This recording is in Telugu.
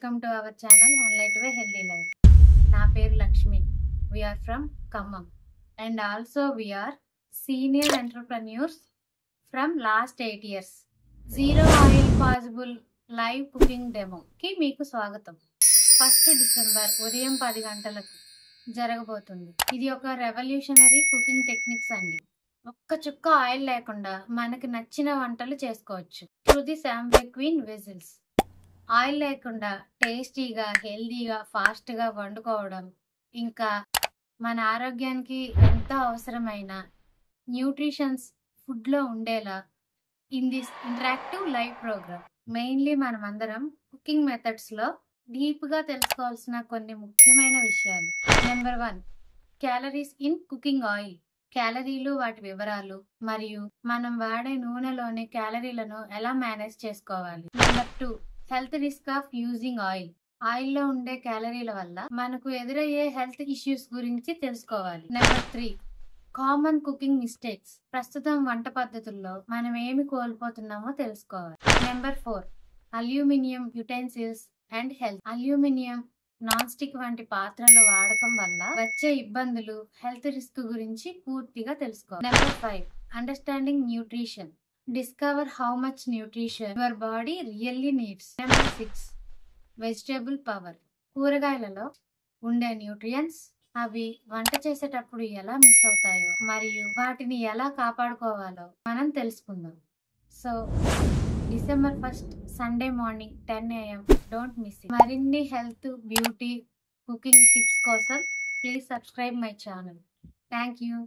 Welcome to our channel Enlight Way Healthy Life. నా పేరు Lakshmi. We are from Khammam and also we are senior entrepreneurs from last 8 years. Zero oil possible live cooking demo కి మీకు స్వాగతం. 1 డిసెంబర్ ఉదయం 10 గంటలకు జరగబోతుంది. ఇది ఒక రెవల్యూషనరీ కుకింగ్ టెక్నిక్స్ అండి. ఒక్క చుక్క ఆయిల్ లేకుండా మనకి నచ్చిన వంటలు చేసుకోవచ్చు. త్రూ ది శాంబే క్వీన్ వెజిల్స్. ఆయిల్ లేకుండా టేస్టీగా, హెల్దీగా, ఫాస్ట్గా వండుకోవడం, ఇంకా మన ఆరోగ్యానికి ఎంతో అవసరమైన న్యూట్రిషన్స్ ఫుడ్లో ఉండేలా in this interactive live programme. Mainly మనమందరం కుకింగ్ మెథడ్స్లో డీప్గా తెలుసుకోవాల్సిన కొన్ని ముఖ్యమైన విషయాలు. Number 1, calories in cooking oil. క్యాలరీలు, వాటి వివరాలు మరియు మనం వాడే నూనెలోని క్యాలరీలను ఎలా మేనేజ్ చేసుకోవాలి. Number 2, health risk of using oil. ఆయిల్లో ఉండే క్యాలరీల వల్ల మనకు ఎదురయ్యే హెల్త్ ఇష్యూస్ గురించి తెలుసుకోవాలి. Number 3, common cooking mistakes. ప్రస్తుతం వంట పద్ధతుల్లో మనం ఏమి కోల్పోతున్నామో తెలుసుకోవాలి. Number 4, aluminium utensils and health. Aluminium, non stick వంటి పాత్రల వాడకం వల్ల వచ్చే ఇబ్బందులు, హెల్త్ రిస్క్ గురించి పూర్తిగా తెలుసుకోవాలి. Number 5, understanding nutrition. Discover how much nutrition your body really needs. Number 6, vegetable power. కూరగాయలలో ఉండే న్యూట్రియంట్స్, అవి వంట చేసేటప్పుడు ఎలా మిస్ అవుతాయో మరియు వాటిని ఎలా కాపాడుకోవాలో మనం తెలుసుకుందాం. So December 1st Sunday morning 10 AM, don't miss it. మరిన్ని హెల్త్, బ్యూటీ, కుకింగ్ టిప్స్ కోసం please subscribe my channel. Thank you.